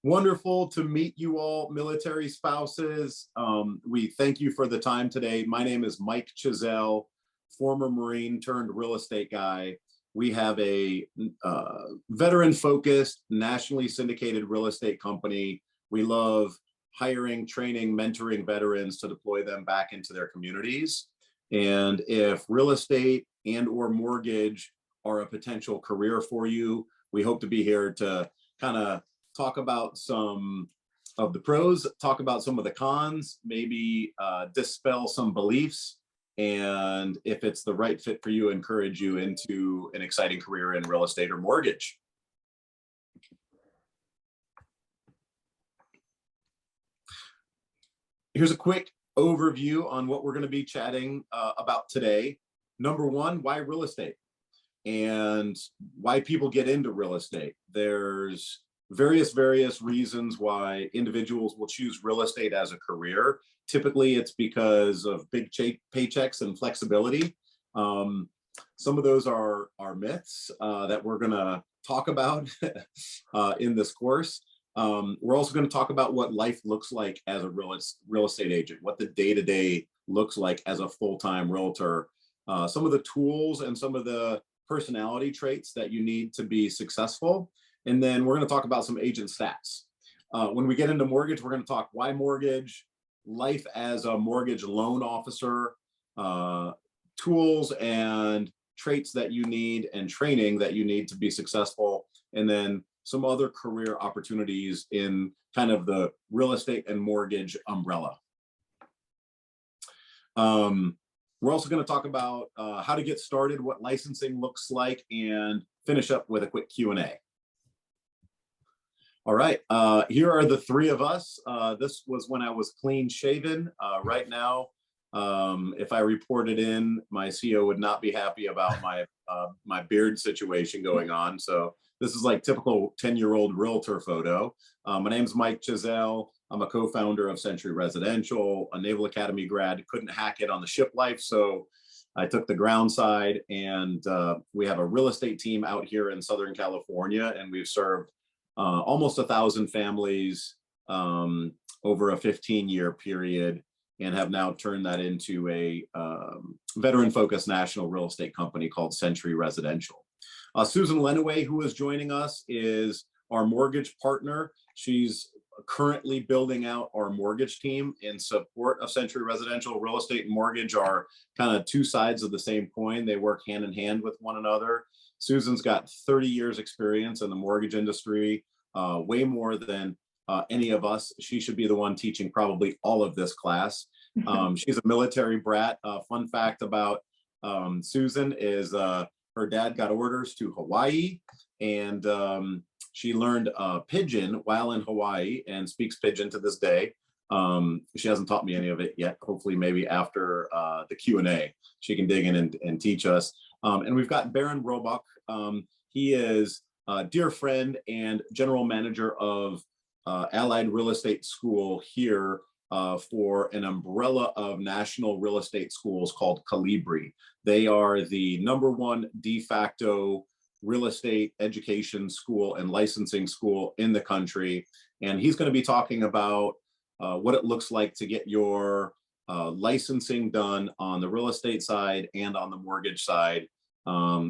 Wonderful to meet you all, military spouses. We thank you for the time today. My name is Mike Chazelle, former Marine turned real estate guy. We have a veteran-focused, nationally syndicated real estate company. We love hiring, training, mentoring veterans to deploy them back into their communities. And if real estate and or mortgage are a potential career for you, we hope to be here to kind of talk about some of the pros, talk about some of the cons, maybe dispel some beliefs, and if it's the right fit for you, encourage you into an exciting career in real estate or mortgage. Here's a quick overview on what we're going to be chatting about today. Number one, why real estate and why people get into real estate. There's various reasons why individuals will choose real estate as a career. Typically, it's because of big paychecks and flexibility. Some of those are myths that we're going to talk about in this course. We're also going to talk about what life looks like as a real estate agent, what the day-to-day looks like as a full-time realtor, some of the tools and some of the personality traits that you need to be successful. And then we're going to talk about some agent stats. When we get into mortgage, we're going to talk why mortgage, life as a mortgage loan officer, tools and traits that you need and training that you need to be successful, and then some other career opportunities in kind of the real estate and mortgage umbrella. We're also going to talk about how to get started, what licensing looks like, and finish up with a quick Q&A. All right, here are the three of us. This was when I was clean shaven. Right now, if I reported in, my CEO would not be happy about my beard situation going on. So this is like typical 10-year-old realtor photo. My name's Mike Chazelle. I'm a co-founder of Century Residential, a Naval Academy grad. Couldn't hack it on the ship life, so I took the ground side, and we have a real estate team out here in Southern California, and we've served almost 1,000 families over a 15-year period, and have now turned that into a veteran-focused national real estate company called Century Residential. Susan Lenaway, who is joining us, is our mortgage partner. She's currently building out our mortgage team in support of Century Residential. Real estate and mortgage are kind of two sides of the same coin. They work hand in hand with one another. Susan's got 30 years experience in the mortgage industry, way more than any of us. She should be the one teaching probably all of this class. She's a military brat. Fun fact about Susan is her dad got orders to Hawaii, and she learned Pidgin while in Hawaii and speaks Pidgin to this day. She hasn't taught me any of it yet. Hopefully, maybe after the Q&A, she can dig in and teach us. And we've got Baron Roebuck. He is a dear friend and general manager of Allied Real Estate School here for an umbrella of national real estate schools called Calibri. They are the #1 de facto real estate education school and licensing school in the country. And he's going to be talking about what it looks like to get your licensing done on the real estate side and on the mortgage side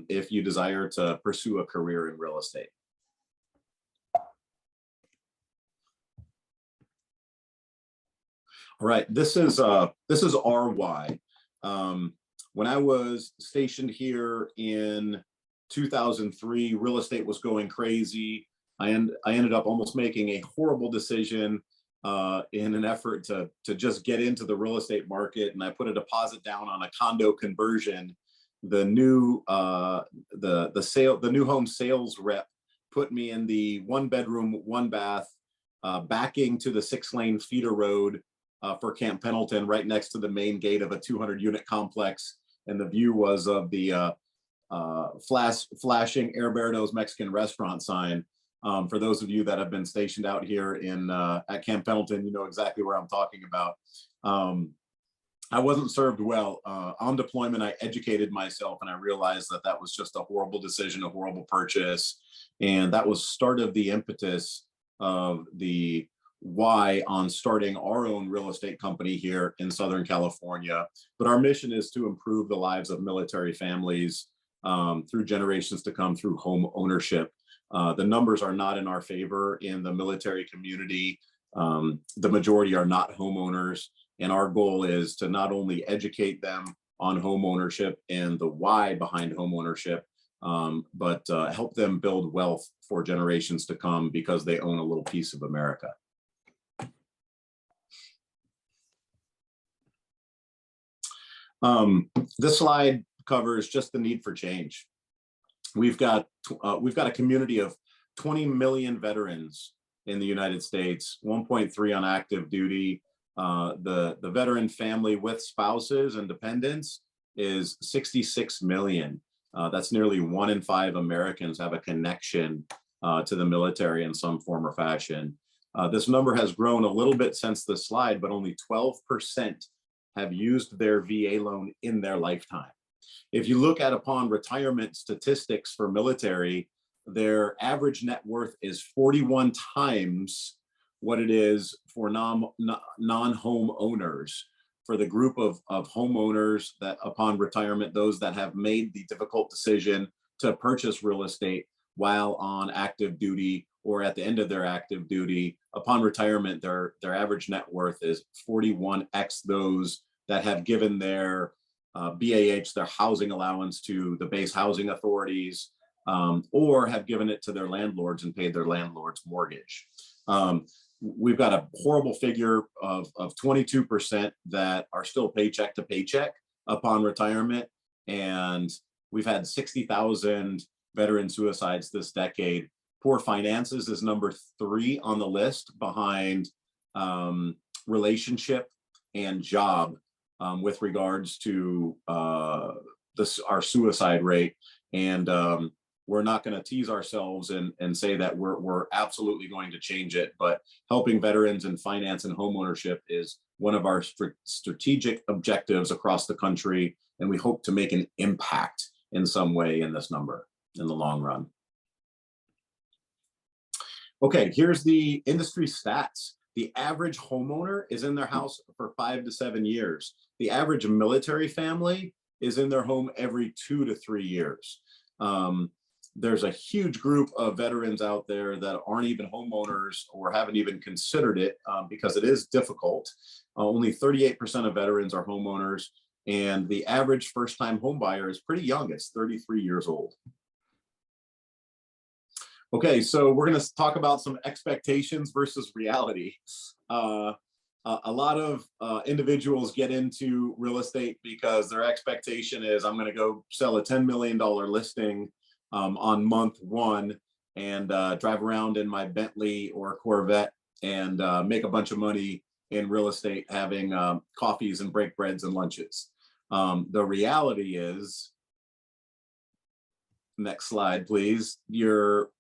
if you desire to pursue a career in real estate. All right, this is RY. When I was stationed here in 2003, real estate was going crazy. I ended up almost making a horrible decision in an effort to just get into the real estate market, and I put a deposit down on a condo conversion. The new new home sales rep put me in the 1-bedroom, 1-bath, backing to the 6-lane feeder road for Camp Pendleton, right next to the main gate of a 200-unit complex, and the view was of the flashing Herberto's Mexican restaurant sign. For those of you that have been stationed out here in at Camp Pendleton, you know exactly where I'm talking about. I wasn't served well. On deployment, I educated myself, and I realized that that was just a horrible decision, a horrible purchase, and that was start of the impetus of the why on starting our own real estate company here in Southern California. But our mission is to improve the lives of military families through generations to come through home ownership. The numbers are not in our favor in the military community. The majority are not homeowners. And our goal is to not only educate them on home ownership and the why behind home ownership, but help them build wealth for generations to come because they own a little piece of America. This slide covers just the need for change. We've got a community of 20 million veterans in the United States, 1.3 on active duty. The veteran family with spouses and dependents is 66 million. That's nearly 1 in 5 Americans have a connection to the military in some form or fashion. This number has grown a little bit since the slide, but only 12% have used their VA loan in their lifetime. If you look at upon retirement statistics for military, their average net worth is 41 times what it is for non-home owners. For the group of homeowners that upon retirement, those that have made the difficult decision to purchase real estate while on active duty or at the end of their active duty, upon retirement, their average net worth is 41x those that have given their BAH, their housing allowance, to the base housing authorities, or have given it to their landlords and paid their landlord's mortgage. We've got a horrible figure of 22% that are still paycheck to paycheck upon retirement. And we've had 60,000 veteran suicides this decade. Poor finances is number 3 on the list, behind relationship and job, with regards to our suicide rate. And we're not going to tease ourselves and say that we're absolutely going to change it, but helping veterans in finance and homeownership is one of our strategic objectives across the country. And we hope to make an impact in some way in this number in the long run. Okay, here's the industry stats. The average homeowner is in their house for 5 to 7 years. The average military family is in their home every 2 to 3 years. There's a huge group of veterans out there that aren't even homeowners or haven't even considered it, because it is difficult. Only 38% of veterans are homeowners, and the average first-time home buyer is pretty young. It's 33 years old. Okay, so we're going to talk about some expectations versus reality. A lot of individuals get into real estate because their expectation is, I'm going to go sell a $10 million listing on month 1 and drive around in my Bentley or Corvette and make a bunch of money in real estate, having coffees and break breads and lunches. The reality is, next slide, please, you're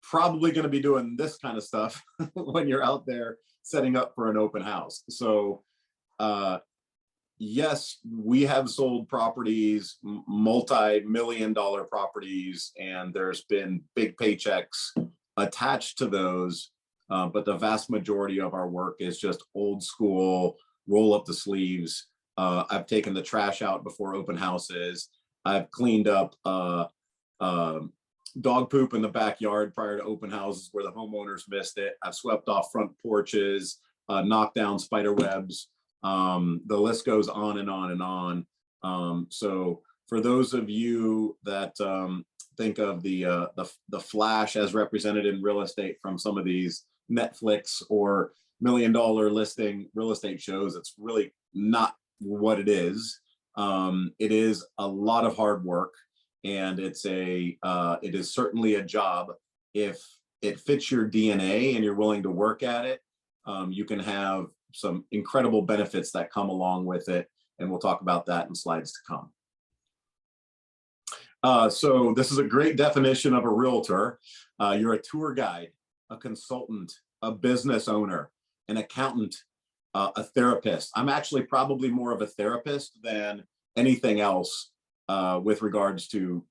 probably going to be doing this kind of stuff when you're out there setting up for an open house. So yes, we have sold properties, multi-million-dollar properties, and there's been big paychecks attached to those. But the vast majority of our work is just old school, roll up the sleeves. I've taken the trash out before open houses. I've cleaned up dog poop in the backyard prior to open houses where the homeowners missed it. I've swept off front porches, knocked down spider webs. The list goes on and on and on. So for those of you that think of the flash as represented in real estate from some of these Netflix or $1 million listing real estate shows, it's really not what it is. It is a lot of hard work, and it is certainly a job. If it fits your DNA and you're willing to work at it, you can have some incredible benefits that come along with it. And we'll talk about that in slides to come. So this is a great definition of a realtor. You're a tour guide, a consultant, a business owner, an accountant, a therapist. I'm actually probably more of a therapist than anything else with regards to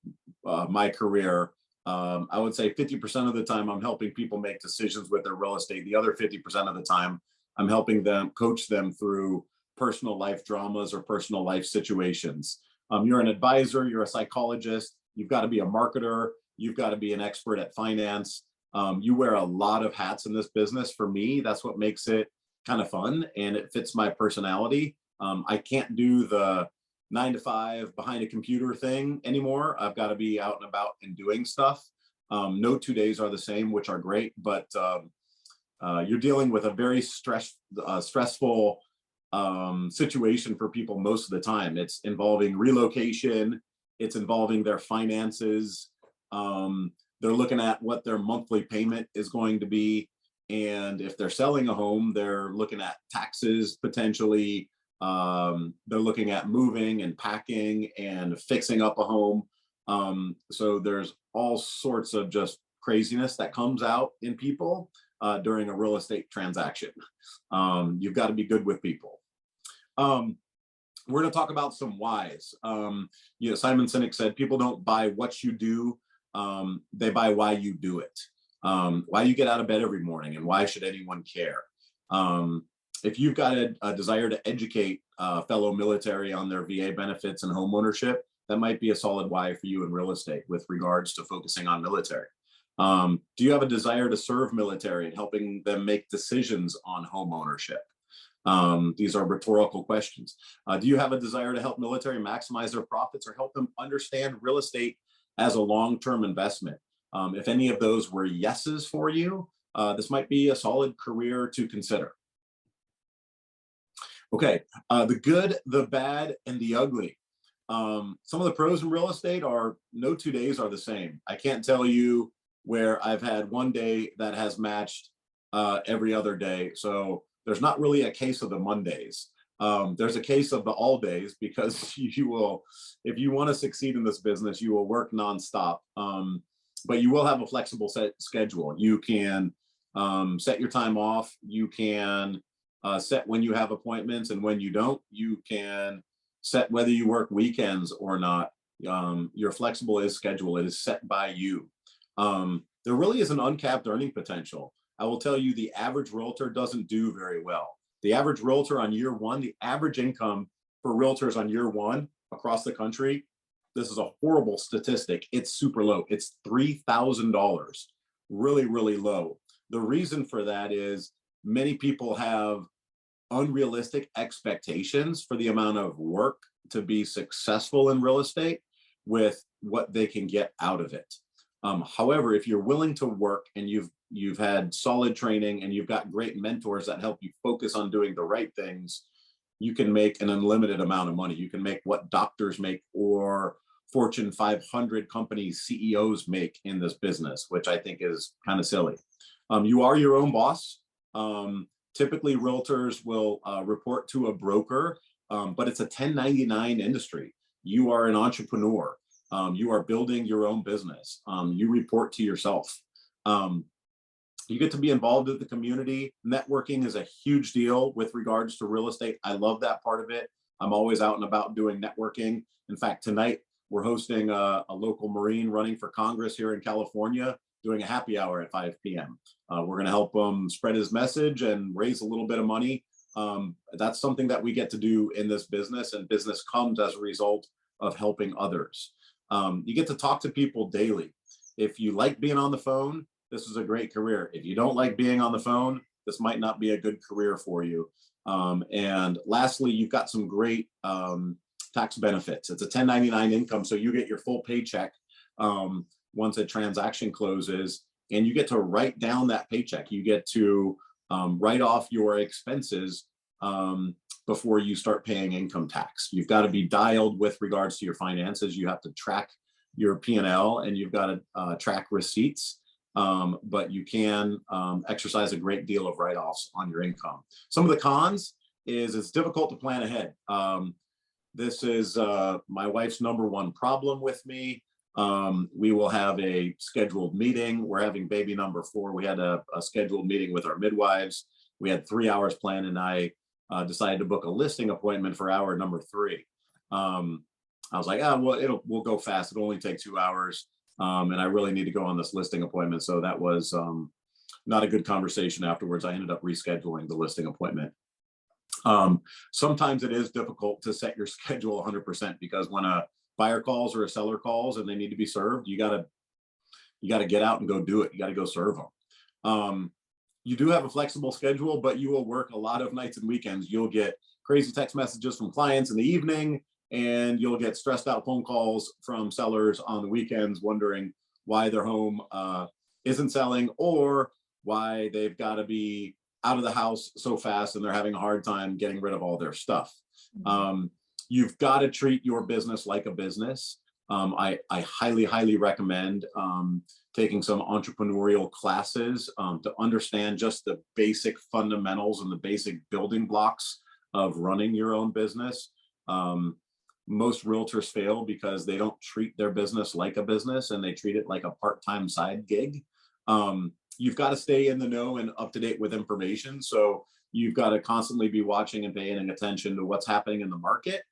my career. I would say 50% of the time I'm helping people make decisions with their real estate. The other 50% of the time I'm helping them, coach them through personal life dramas or personal life situations. You're an advisor, you're a psychologist, you've got to be a marketer, you've got to be an expert at finance. You wear a lot of hats in this business. For me, that's what makes it kind of fun, and it fits my personality. I can't do the 9 to 5 behind a computer thing anymore. I've got to be out and about and doing stuff. No 2 days are the same, which are great, but you're dealing with a very stressful situation for people most of the time. It's involving relocation, it's involving their finances. They're looking at what their monthly payment is going to be. And if they're selling a home, they're looking at taxes potentially. They're looking at moving and packing and fixing up a home. So there's all sorts of just craziness that comes out in people during a real estate transaction. You've got to be good with people. We're going to talk about some whys. Simon Sinek said, people don't buy what you do, they buy why you do it. Why you get out of bed every morning, and why should anyone care? If you've got a desire to educate fellow military on their VA benefits and home ownership, that might be a solid why for you in real estate with regards to focusing on military. Do you have a desire to serve military and helping them make decisions on home ownership? These are rhetorical questions. Do you have a desire to help military maximize their profits or help them understand real estate as a long-term investment? If any of those were yeses for you, this might be a solid career to consider. Okay, the good, the bad, and the ugly. Some of the pros in real estate are no 2 days are the same. I can't tell you where I've had one day that has matched every other day. So there's not really a case of the Mondays. There's a case of the all days, because you will, if you want to succeed in this business, you will work nonstop. But you will have a flexible schedule. You can set your time off. You can set when you have appointments and when you don't. You can set whether you work weekends or not. Your flexible schedule, it is set by you. There really is an uncapped earning potential. I will tell you, the average realtor doesn't do very well. The average realtor on year one, the average income for realtors on year one across the country, this is a horrible statistic. It's super low. It's $3,000, really, really low. The reason for that is many people have unrealistic expectations for the amount of work to be successful in real estate with what they can get out of it. However, if you're willing to work and you've had solid training and you've got great mentors that help you focus on doing the right things, you can make an unlimited amount of money. You can make what doctors make or Fortune 500 companies CEOs make in this business, which I think is kind of silly. You are your own boss. Typically, realtors will report to a broker, but it's a 1099 industry. You are an entrepreneur. You are building your own business. You report to yourself. You get to be involved with the community. Networking is a huge deal with regards to real estate. I love that part of it. I'm always out and about doing networking. In fact, tonight we're hosting a local Marine running for Congress here in California, doing a happy hour at 5 p.m. We're going to help him spread his message and raise a little bit of money. That's something that we get to do in this business, and business comes as a result of helping others. You get to talk to people daily. If you like being on the phone, this is a great career. If you don't like being on the phone, this might not be a good career for you. And lastly, you've got some great tax benefits. It's a 1099 income, so you get your full paycheck once a transaction closes, and you get to write down that paycheck. You get to write off your expenses before you start paying income tax. You've got to be dialed with regards to your finances. You have to track your P&L, and you've got to track receipts. But you can exercise a great deal of write-offs on your income. Some of the cons is it's difficult to plan ahead. This is my wife's number one problem with me. We will have a scheduled meeting. We're having baby number 4. We had a scheduled meeting with our midwives. We had 3 hours planned, and I decided to book a listing appointment for hour number 3. I was like, well, we'll go fast. It'll only take 2 hours. and I really need to go on this listing appointment. So that was not a good conversation afterwards. I ended up rescheduling the listing appointment. Sometimes it is difficult to set your schedule 100% because when a buyer calls or a seller calls and they need to be served, you gotta get out and go do it. You gotta go serve them. You do have a flexible schedule, but you will work a lot of nights and weekends. You'll get crazy text messages from clients in the evening, and you'll get stressed out phone calls from sellers on the weekends wondering why their home isn't selling, or why they've got to be out of the house so fast and they're having a hard time getting rid of all their stuff. You've got to treat your business like a business. I highly recommend taking some entrepreneurial classes to understand just the basic fundamentals and the basic building blocks of running your own business. Most realtors fail because they don't treat their business like a business and they treat it like a part-time side gig. You've got to stay in the know and up to date with information. So you've got to constantly be watching and paying attention to what's happening in the market,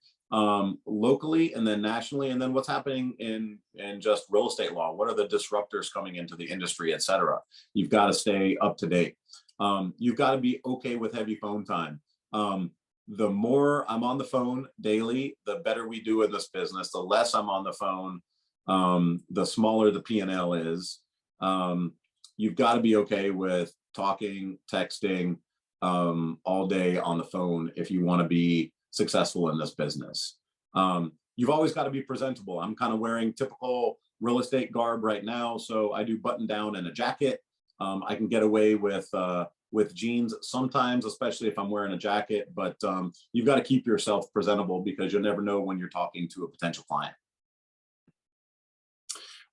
locally and then nationally, and then what's happening in just real estate law. What are the disruptors coming into the industry, et cetera? You've got to stay up to date. You've got to be okay with heavy phone time. The more I'm on the phone daily, the better we do in this business. The less I'm on the phone, the smaller the P&L is. You've got to be okay with talking, texting all day on the phone if you want to be successful in this business. You've always got to be presentable. I'm kind of wearing typical real estate garb right now, so I do button down and a jacket. I can get away with jeans sometimes, especially if I'm wearing a jacket, but you've got to keep yourself presentable because you'll never know when you're talking to a potential client.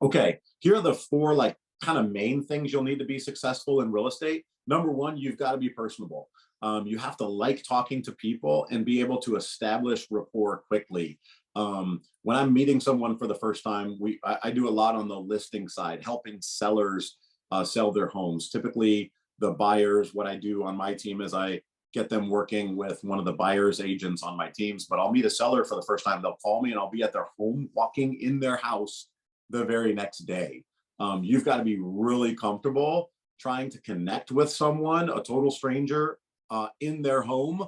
Okay, here are the four kind of main things you'll need to be successful in real estate. Number one, you've got to be personable. You have to like talking to people and be able to establish rapport quickly. When I'm meeting someone for the first time, I do a lot on the listing side, helping sellers sell their homes. Typically, the buyers, what I do on my team is I get them working with one of the buyer's agents on my teams, but I'll meet a seller for the first time. They'll call me and I'll be at their home, walking in their house the very next day. You've got to be really comfortable trying to connect with someone, a total stranger, in their home,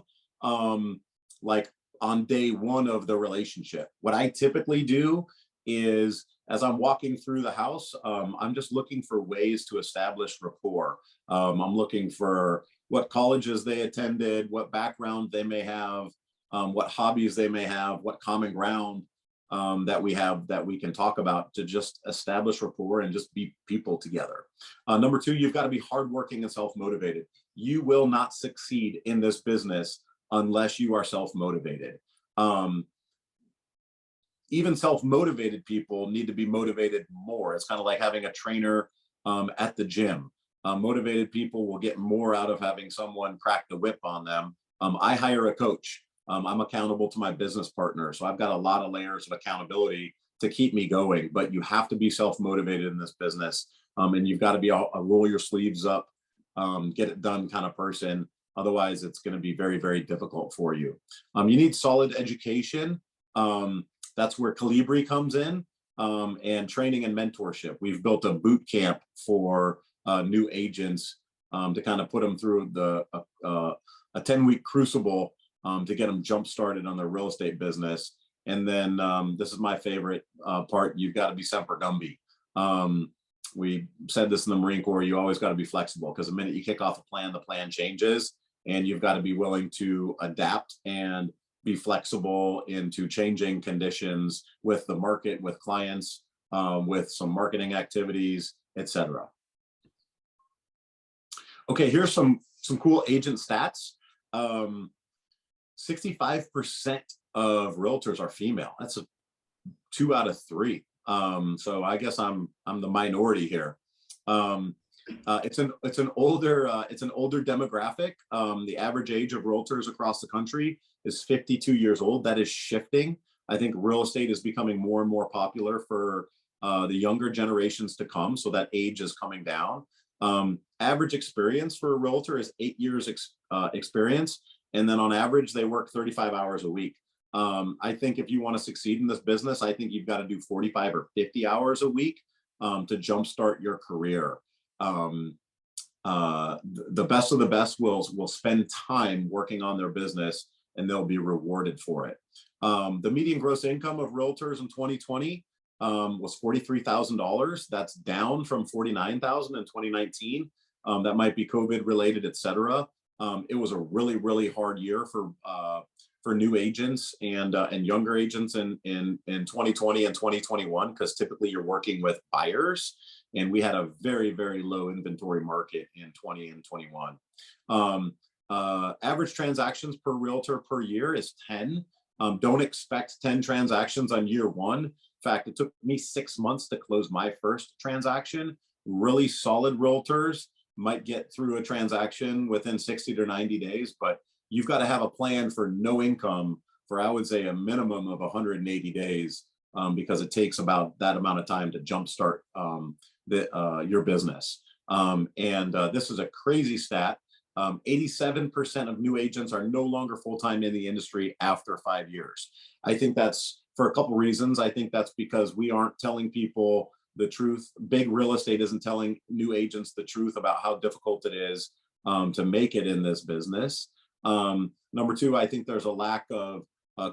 like on day one of the relationship. What I typically do is, as I'm walking through the house, I'm just looking for ways to establish rapport. I'm looking for what colleges they attended, what background they may have, what hobbies they may have, what common ground that we have that we can talk about to just establish rapport and just be people together. Number two, you've got to be hardworking and self-motivated. You will not succeed in this business unless you are self-motivated. Even self-motivated people need to be motivated more. It's kind of like having a trainer at the gym. Motivated people will get more out of having someone crack the whip on them. I hire a coach. I'm accountable to my business partner. So I've got a lot of layers of accountability to keep me going, but you have to be self-motivated in this business. And you've got to be a roll your sleeves up, get it done kind of person. Otherwise, it's going to be very, very difficult for you. You need solid education. That's where Calibri comes in, and training and mentorship. We've built a boot camp for new agents to kind of put them through a 10-week crucible to get them jump started on their real estate business. And then this is my favorite part. You've got to be semper gumby. We said this in the Marine Corps, you always got to be flexible, because the minute you kick off a plan, the plan changes, and you've got to be willing to adapt and be flexible into changing conditions with the market, with clients, with some marketing activities, etc. Okay, here's some cool agent stats. 65% of realtors are female. That's 2 out of 3. So I guess I'm the minority here. It's an older demographic. The average age of realtors across the country is 52 years old. That is shifting. I think real estate is becoming more and more popular for the younger generations to come. So that age is coming down. Average experience for a realtor is 8 years experience. And then on average, they work 35 hours a week. I think if you want to succeed in this business, I think you've got to do 45 or 50 hours a week. to jumpstart your career. The best of the best will spend time working on their business, and they'll be rewarded for it. The median gross income of realtors in 2020 was $43,000. That's down from $49,000 in 2019. That might be COVID related, et cetera. It was a really hard year for new agents and younger agents in 2020 and 2021, because typically you're working with buyers, and we had a very low inventory market in 20 and 21. Average transactions per realtor per year is 10. Don't expect 10 transactions on year one. In fact, it took me 6 months to close my first transaction. Really solid realtors might get through a transaction within 60 to 90 days, but you've got to have a plan for no income for, I would say, a minimum of 180 days, because it takes about that amount of time to jumpstart your business. This is a crazy stat. 87% of new agents are no longer full-time in the industry after 5 years. I think that's for a couple reasons. I think that's because we aren't telling people the truth. Big real estate isn't telling new agents the truth about how difficult it is to make it in this business. Number two, I think there's a lack of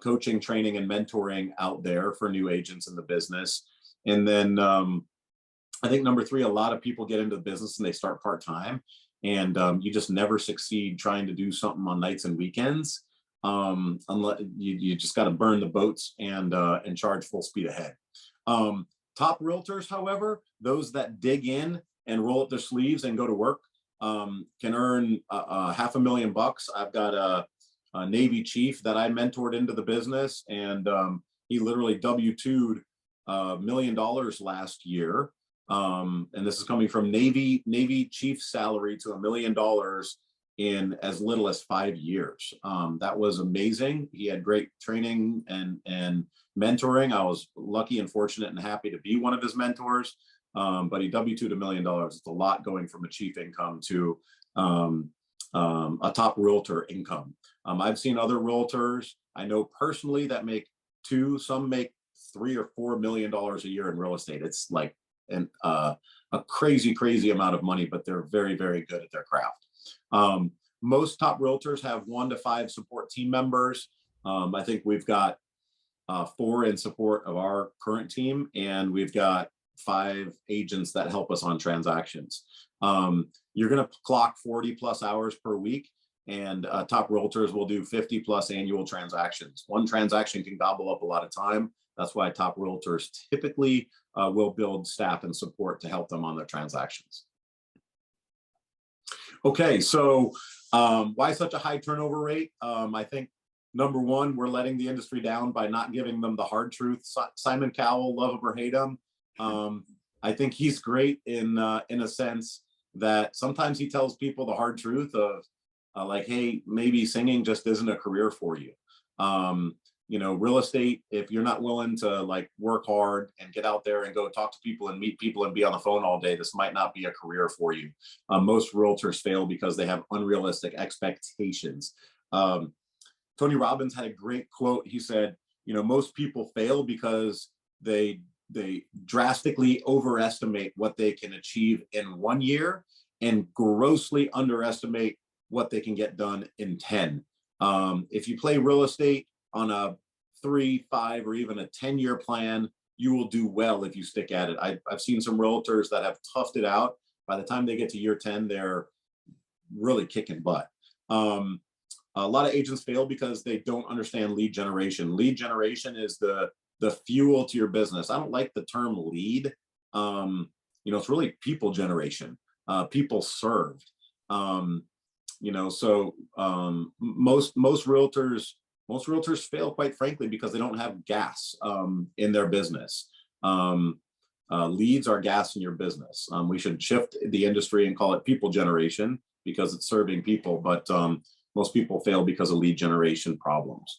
coaching, training, and mentoring out there for new agents in the business. And then I think number three, a lot of people get into the business and they start part-time, and you just never succeed trying to do something on nights and weekends. Unless you just got to burn the boats and charge full speed ahead. Top realtors, however, those that dig in and roll up their sleeves and go to work, can earn $500,000. I've got a Navy chief that I mentored into the business, and he literally W-2'd $1 million last year. And this is coming from Navy chief salary to $1 million in as little as 5 years. That was amazing. He had great training and mentoring. I was lucky and fortunate and happy to be one of his mentors. But he W-2'd $1 million. It's a lot going from a chief income to a top realtor income. I've seen other realtors I know personally that make some make $3 or $4 million a year in real estate. It's like a crazy amount of money, but they're very good at their craft. Most top realtors have 1 to 5 support team members. I think we've got 4 in support of our current team, and we've got 5 agents that help us on transactions. You're going to clock 40 plus hours per week, and top realtors will do 50 plus annual transactions. One transaction can gobble up a lot of time. That's why top realtors typically will build staff and support to help them on their transactions. Okay, so why such a high turnover rate? I think number one, we're letting the industry down by not giving them the hard truth. Simon Cowell, love him or hate him. I think he's great in a sense that sometimes he tells people the hard truth of like, hey, maybe singing just isn't a career for you. You know, real estate, if you're not willing to like work hard and get out there and go talk to people and meet people and be on the phone all day, this might not be a career for you. Most realtors fail because they have unrealistic expectations. Tony Robbins had a great quote. He said, you know, most people fail because they drastically overestimate what they can achieve in 1 year and grossly underestimate what they can get done in 10. If you play real estate on a 3, 5, or even a 10-year plan, you will do well if you stick at it. I've seen some realtors that have toughed it out. By the time they get to year 10, they're really kicking butt. A lot of agents fail because they don't understand lead generation. Lead generation is the fuel to your business. I don't like the term lead. You know, it's really people generation, people served. You know, so most realtors fail, quite frankly, because they don't have gas in their business. Leads are gas in your business. We should shift the industry and call it people generation because it's serving people, but most people fail because of lead generation problems.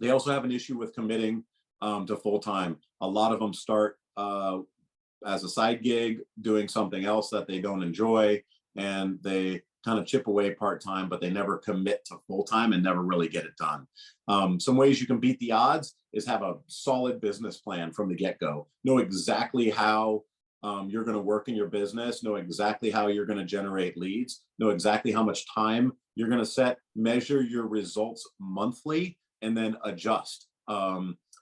They also have an issue with committing to full-time. A lot of them start as a side gig doing something else that they don't enjoy, and they kind of chip away part-time, but they never commit to full-time and never really get it done. Some ways you can beat the odds is have a solid business plan from the get-go. Know exactly how you're going to work in your business, know exactly how you're going to generate leads, know exactly how much time you're going to set, measure your results monthly, and then adjust.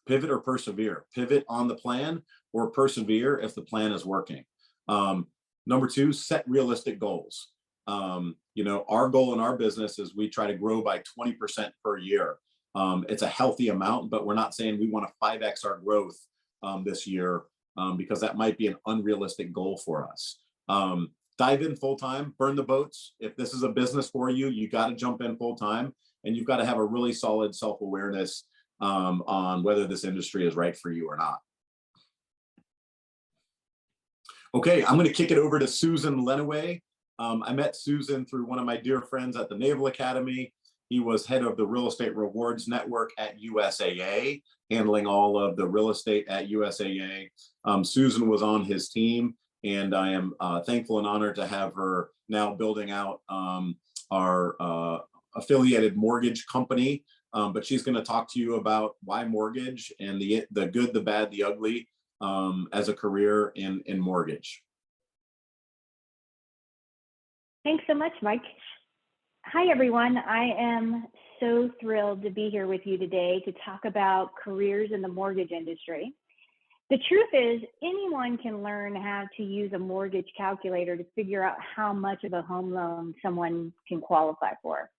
Pivot or persevere. Pivot on the plan or persevere if the plan is working. Number two, set realistic goals. Our goal in our business is we try to grow by 20% per year. It's a healthy amount, but we're not saying we want to 5x our growth this year because that might be an unrealistic goal for us. Dive in full time, burn the boats. If this is a business for you, you got to jump in full time, and you've got to have a really solid self-awareness on whether this industry is right for you or not. Okay, I'm going to kick it over to Susan Lenaway. I met Susan through one of my dear friends at the Naval Academy. He was head of the Real Estate Rewards Network at USAA, handling all of the real estate at USAA. Susan was on his team, and I am thankful and honored to have her now building out our affiliated mortgage company. But she's going to talk to you about why mortgage and the good, the bad, the ugly as a career in mortgage. Thanks so much, Mike. Hi, everyone. I am so thrilled to be here with you today to talk about careers in the mortgage industry. The truth is, anyone can learn how to use a mortgage calculator to figure out how much of a home loan someone can qualify for.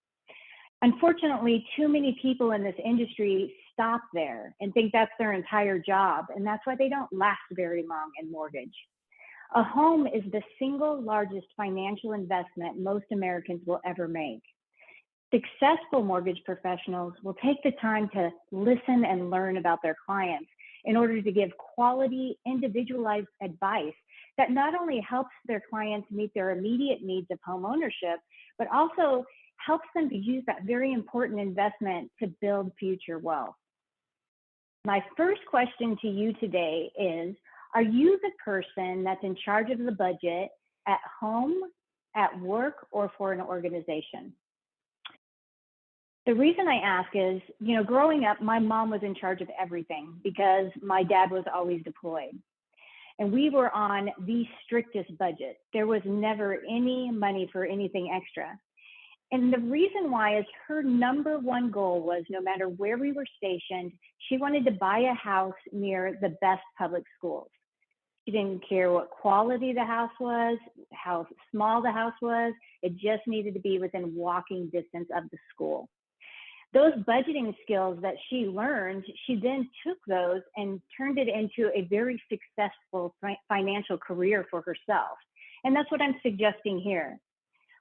Unfortunately, too many people in this industry stop there and think that's their entire job, and that's why they don't last very long in mortgage. A home is the single largest financial investment most Americans will ever make. Successful mortgage professionals will take the time to listen and learn about their clients in order to give quality, individualized advice that not only helps their clients meet their immediate needs of home ownership, but also helps them to use that very important investment to build future wealth. My first question to you today is, are you the person that's in charge of the budget at home, at work, or for an organization? The reason I ask is, growing up, my mom was in charge of everything because my dad was always deployed. And we were on the strictest budget. There was never any money for anything extra. And the reason why is her number one goal was, no matter where we were stationed, she wanted to buy a house near the best public schools. She didn't care what quality the house was, how small the house was. It just needed to be within walking distance of the school. Those budgeting skills that she learned, she then took those and turned it into a very successful financial career for herself. And that's what I'm suggesting here.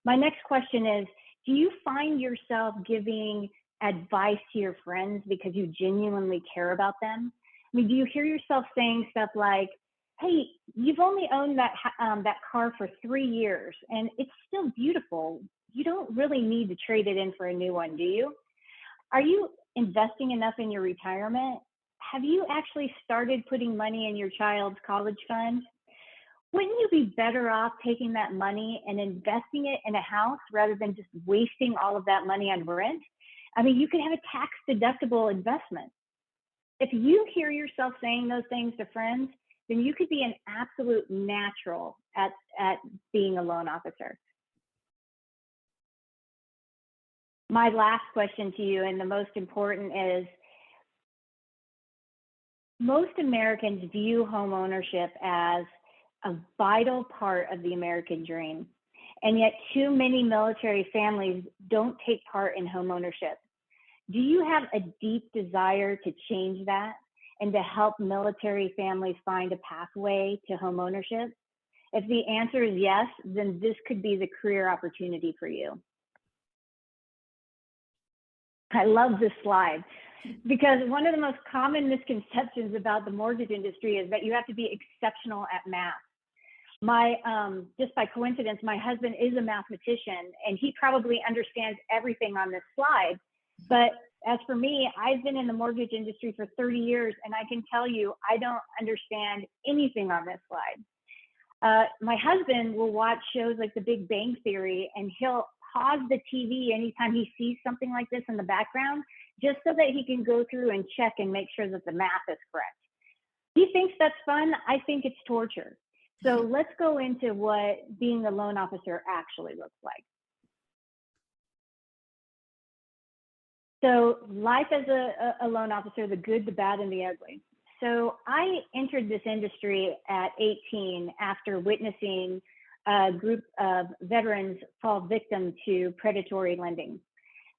My next question is, do you find yourself giving advice to your friends because you genuinely care about them? I mean, do you hear yourself saying stuff like, hey, you've only owned that car for 3 years and it's still beautiful. You don't really need to trade it in for a new one, do you? Are you investing enough in your retirement? Have you actually started putting money in your child's college fund? Wouldn't you be better off taking that money and investing it in a house rather than just wasting all of that money on rent? I mean, you could have a tax deductible investment. If you hear yourself saying those things to friends, then you could be an absolute natural at being a loan officer. My last question to you, and the most important, is most Americans view home ownership as a vital part of the American dream. And yet too many military families don't take part in home ownership. Do you have a deep desire to change that and to help military families find a pathway to home ownership? If the answer is yes, then this could be the career opportunity for you. I love this slide because one of the most common misconceptions about the mortgage industry is that you have to be exceptional at math. Just by coincidence, my husband is a mathematician and he probably understands everything on this slide. But as for me, I've been in the mortgage industry for 30 years and I can tell you, I don't understand anything on this slide. My husband will watch shows like The Big Bang Theory, and he'll pause the TV anytime he sees something like this in the background, just so that he can go through and check and make sure that the math is correct. He thinks that's fun. I think it's torture. So let's go into what being a loan officer actually looks like. So life as a loan officer, the good, the bad, and the ugly. So I entered this industry at 18 after witnessing a group of veterans fall victim to predatory lending.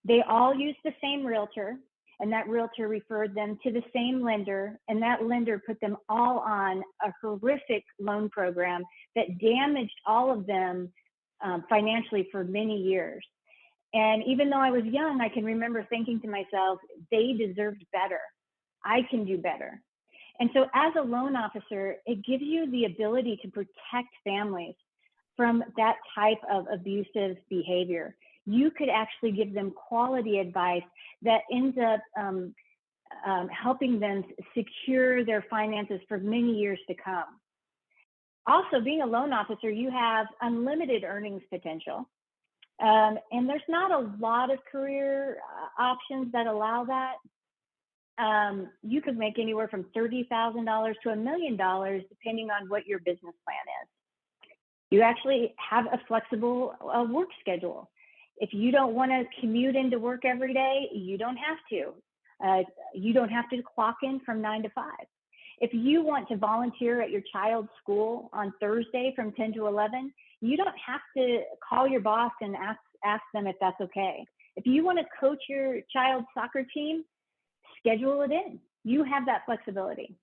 They all used the same realtor, and that realtor referred them to the same lender, and that lender put them all on a horrific loan program that damaged all of them financially for many years. And even though I was young, I can remember thinking to myself, they deserved better. I can do better. And so as a loan officer, it gives you the ability to protect families from that type of abusive behavior. You could actually give them quality advice that ends up helping them secure their finances for many years to come. Also, being a loan officer, you have unlimited earnings potential. And there's not a lot of career options that allow that. You could make anywhere from $30,000 to $1 million, depending on what your business plan is. You actually have a flexible work schedule. If you don't want to commute into work every day, you don't have to. You don't have to clock in from 9 to 5. If you want to volunteer at your child's school on Thursday from 10 to 11, you don't have to call your boss and ask them if that's okay. If you want to coach your child's soccer team, schedule it in. You have that flexibility.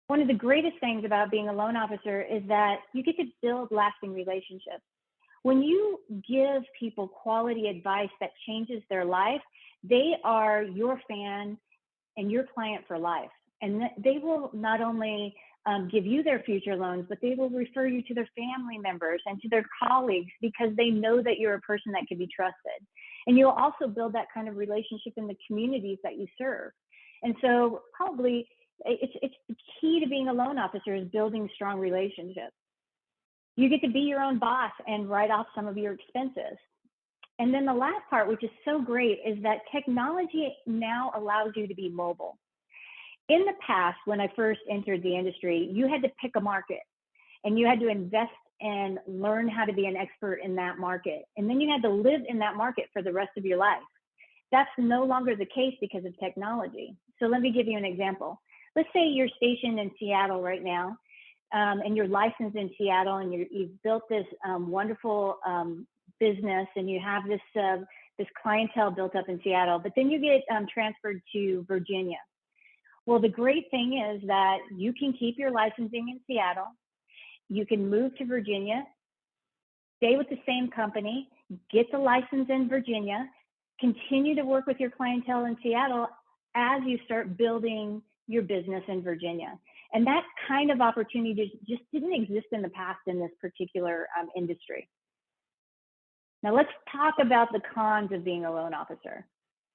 One of the greatest things about being a loan officer is that you get to build lasting relationships. When you give people quality advice that changes their life, they are your fan and your client for life. And they will not only give you their future loans, but they will refer you to their family members and to their colleagues because they know that you're a person that can be trusted. And you'll also build that kind of relationship in the communities that you serve. And so probably it's the key to being a loan officer is building strong relationships. You get to be your own boss and write off some of your expenses. And then the last part, which is so great, is that technology now allows you to be mobile. In the past, when I first entered the industry, you had to pick a market and you had to invest and learn how to be an expert in that market. And then you had to live in that market for the rest of your life. That's no longer the case because of technology. So let me give you an example. Let's say you're stationed in Seattle right now, and you're licensed in Seattle, and you've built this wonderful business, and you have this clientele built up in Seattle, but then you get transferred to Virginia. Well, the great thing is that you can keep your licensing in Seattle. You can move to Virginia, stay with the same company, get the license in Virginia, continue to work with your clientele in Seattle as you start building your business in Virginia. And that kind of opportunity just didn't exist in the past in this particular industry. Now let's talk about the cons of being a loan officer.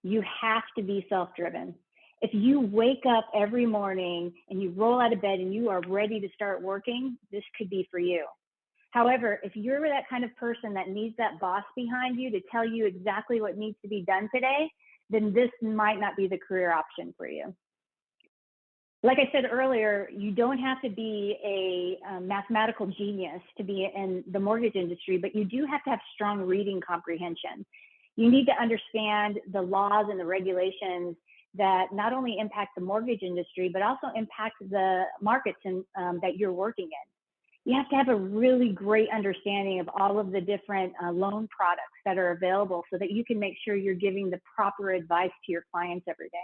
You have to be self-driven. If you wake up every morning and you roll out of bed and you are ready to start working, this could be for you. However, if you're that kind of person that needs that boss behind you to tell you exactly what needs to be done today, then this might not be the career option for you. Like I said earlier, you don't have to be a mathematical genius to be in the mortgage industry, but you do have to have strong reading comprehension. You need to understand the laws and the regulations that not only impact the mortgage industry, but also impact the markets that you're working in. You have to have a really great understanding of all of the different loan products that are available so that you can make sure you're giving the proper advice to your clients every day.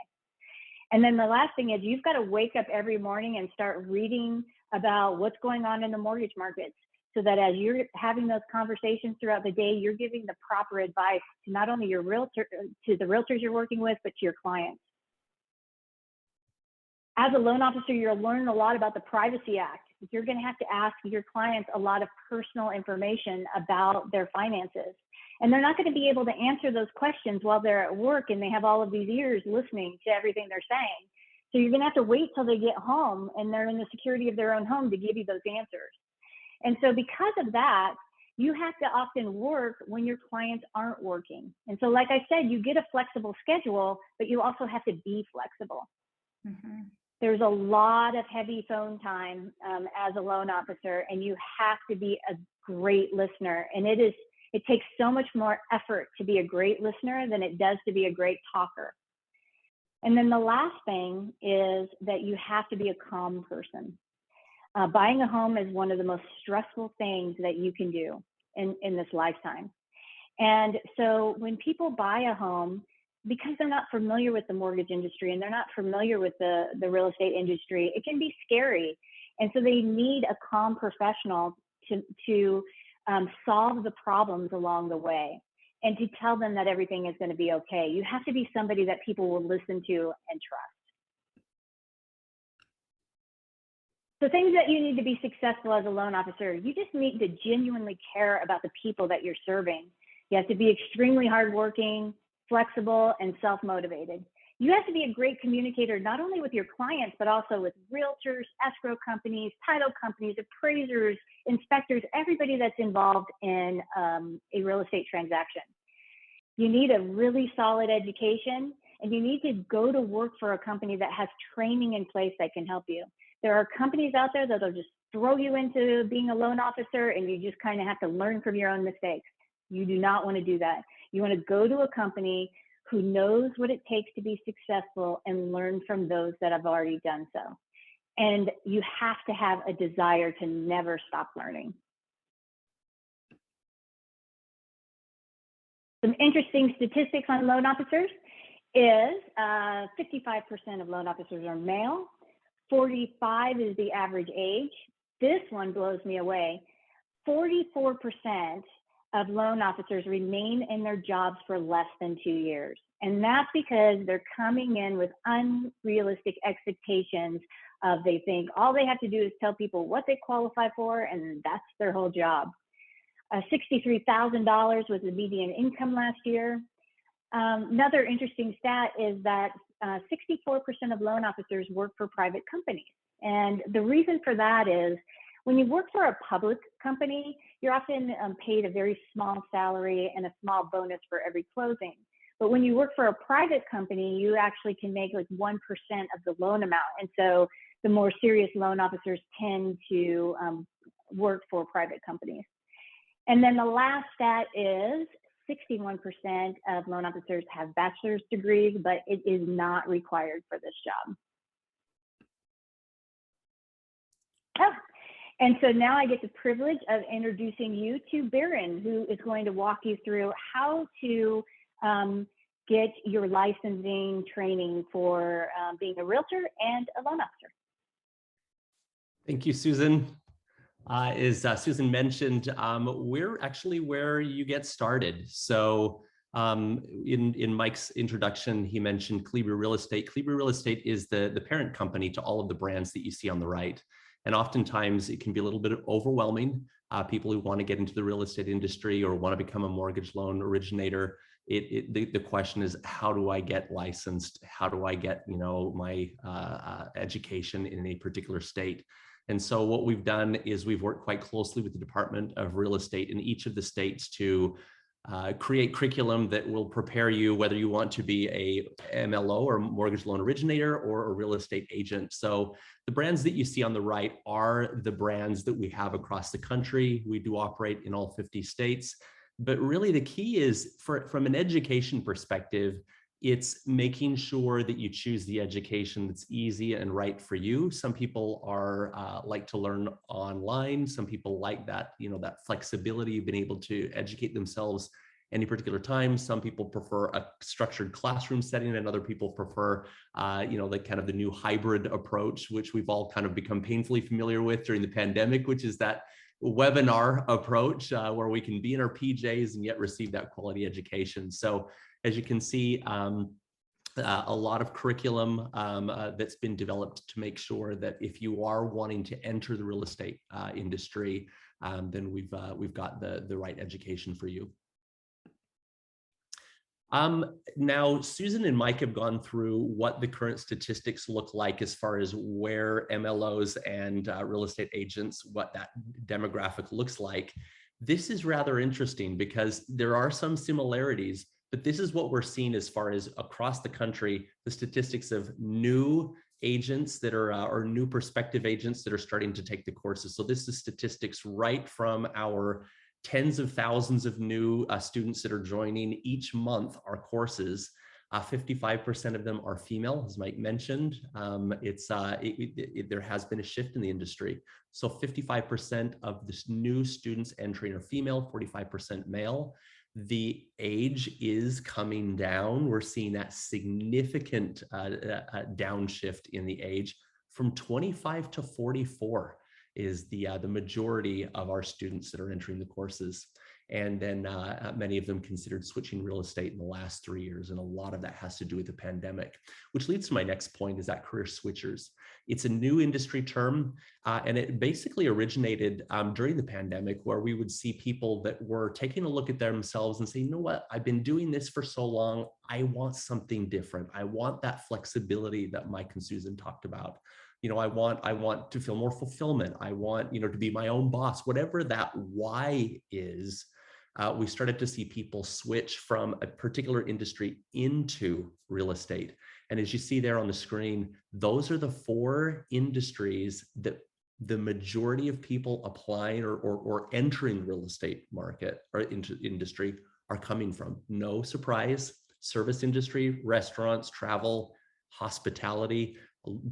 And then the last thing is you've got to wake up every morning and start reading about what's going on in the mortgage markets so that as you're having those conversations throughout the day, you're giving the proper advice to not only your realtor, to the realtors you're working with, but to your clients. As a loan officer, you'll learn a lot about the Privacy Act. You're going to have to ask your clients a lot of personal information about their finances. And they're not going to be able to answer those questions while they're at work and they have all of these ears listening to everything they're saying. So you're going to have to wait till they get home and they're in the security of their own home to give you those answers. And so because of that, you have to often work when your clients aren't working. And so, like I said, you get a flexible schedule, but you also have to be flexible. Mm-hmm. There's a lot of heavy phone time as a loan officer, and you have to be a great listener. And it takes so much more effort to be a great listener than it does to be a great talker. And then the last thing is that you have to be a calm person. Buying a home is one of the most stressful things that you can do in this lifetime. And so when people buy a home, because they're not familiar with the mortgage industry and they're not familiar with the real estate industry, it can be scary. And so they need a calm professional to solve the problems along the way and to tell them that everything is going to be okay. You have to be somebody that people will listen to and trust. So things that you need to be successful as a loan officer, you just need to genuinely care about the people that you're serving. You have to be extremely hardworking, flexible, and self-motivated. You have to be a great communicator, not only with your clients, but also with realtors, escrow companies, title companies, appraisers, inspectors, everybody that's involved in a real estate transaction. You need a really solid education, and you need to go to work for a company that has training in place that can help you. There are companies out there that'll just throw you into being a loan officer, and you just kind of have to learn from your own mistakes. You do not want to do that. You want to go to a company who knows what it takes to be successful and learn from those that have already done so. And you have to have a desire to never stop learning. Some interesting statistics on loan officers is 55% of loan officers are male. 45 is the average age. This one blows me away. 44% of loan officers remain in their jobs for less than 2 years. And that's because they're coming in with unrealistic expectations of they think all they have to do is tell people what they qualify for, and that's their whole job. $63,000 was the median income last year. Another interesting stat is that 64% of loan officers work for private companies. And the reason for that is when you work for a public company, you're often paid a very small salary and a small bonus for every closing. But when you work for a private company, you actually can make like 1% of the loan amount. And so the more serious loan officers tend to work for private companies. And then the last stat is 61% of loan officers have bachelor's degrees, but it is not required for this job. Oh. And so now I get the privilege of introducing you to Baron, who is going to walk you through how to get your licensing training for being a realtor and a loan officer. Thank you, Susan. As Susan mentioned, we're actually where you get started. So in Mike's introduction, he mentioned Calibri Real Estate. Calibri Real Estate is the parent company to all of the brands that you see on the right. And oftentimes it can be a little bit overwhelming. People who want to get into the real estate industry or want to become a mortgage loan originator, the question is, how do I get licensed? How do I get, my education in a particular state? And so what we've done is we've worked quite closely with the Department of Real Estate in each of the states to create curriculum that will prepare you whether you want to be a MLO or mortgage loan originator or a real estate agent. So the brands that you see on the right are the brands that we have across the country. We do operate in all 50 states, but really the key is from an education perspective, it's making sure that you choose the education that's easy and right for you. Some people are like to learn online. Some people like that, that flexibility of being able to educate themselves any particular time. Some people prefer a structured classroom setting, and other people prefer, the new hybrid approach, which we've all kind of become painfully familiar with during the pandemic, which is that webinar approach where we can be in our PJs and yet receive that quality education. So as you can see, a lot of curriculum that's been developed to make sure that if you are wanting to enter the real estate industry, then we've got the right education for you. Now, Susan and Mike have gone through what the current statistics look like as far as where MLOs and real estate agents, what that demographic looks like. This is rather interesting because there are some similarities, but this is what we're seeing as far as across the country, the statistics of new agents that are, or new prospective agents that are starting to take the courses. So this is statistics right from our tens of thousands of new students that are joining each month our courses. 55% of them are female, as Mike mentioned. There has been a shift in the industry. So 55% of the new students entering are female, 45% male. The age is coming down. We're seeing that significant downshift in the age from 25 to 44 is the majority of our students that are entering the courses. And then many of them considered switching real estate in the last 3 years. And a lot of that has to do with the pandemic, which leads to my next point, is that career switchers. It's a new industry term, and it basically originated during the pandemic, where we would see people that were taking a look at themselves and saying, you know what, I've been doing this for so long, I want something different. I want that flexibility that Mike and Susan talked about. You know, I want to feel more fulfillment. I want, you know, to be my own boss, whatever that why is. We started to see people switch from a particular industry into real estate. And as you see there on the screen, those are the 4 industries that the majority of people applying or entering real estate market or into industry are coming from. No surprise: service industry, restaurants, travel, hospitality,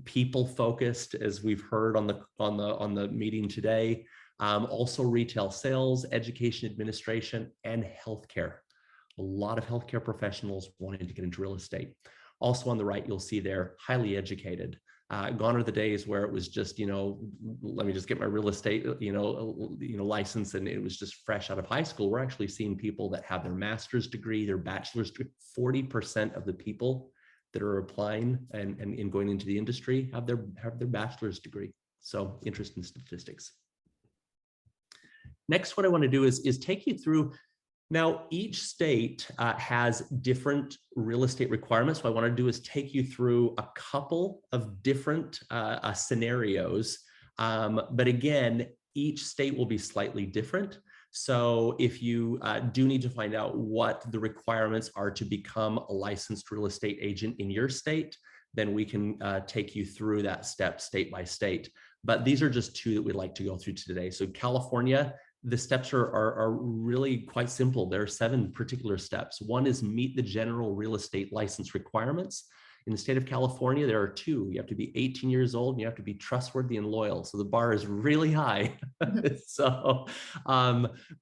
people focused, as we've heard on the meeting today. Also retail sales, education administration, and healthcare. A lot of healthcare professionals wanting to get into real estate. Also on the right, you'll see they're highly educated. Gone are the days where it was just, you know, let me just get my real estate, license, and it was just fresh out of high school. We're actually seeing people that have their master's degree, their bachelor's degree. 40% of the people that are applying and going into the industry have their bachelor's degree. So interesting statistics. Next, what I want to do is take you through. Now, each state has different real estate requirements. What I want to do is take you through a couple of different scenarios. But again, each state will be slightly different. So if you do need to find out what the requirements are to become a licensed real estate agent in your state, then we can take you through that step state by state. But these are just 2 that we'd like to go through today. So California, the steps are really quite simple. There are 7 particular steps. One is meet the general real estate license requirements. In the state of California, there are 2. You have to be 18 years old and you have to be trustworthy and loyal. So the bar is really high. So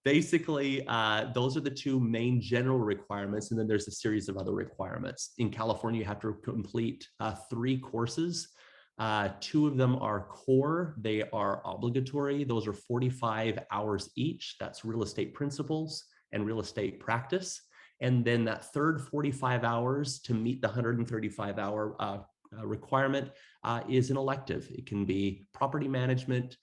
basically, those are the 2 main general requirements. And then there's a series of other requirements. In California, you have to complete 3 courses. 2 of them are core. They are obligatory. Those are 45 hours each. That's real estate principles and real estate practice. And then that third 45 hours to meet the 135-hour requirement is an elective. It can be property management.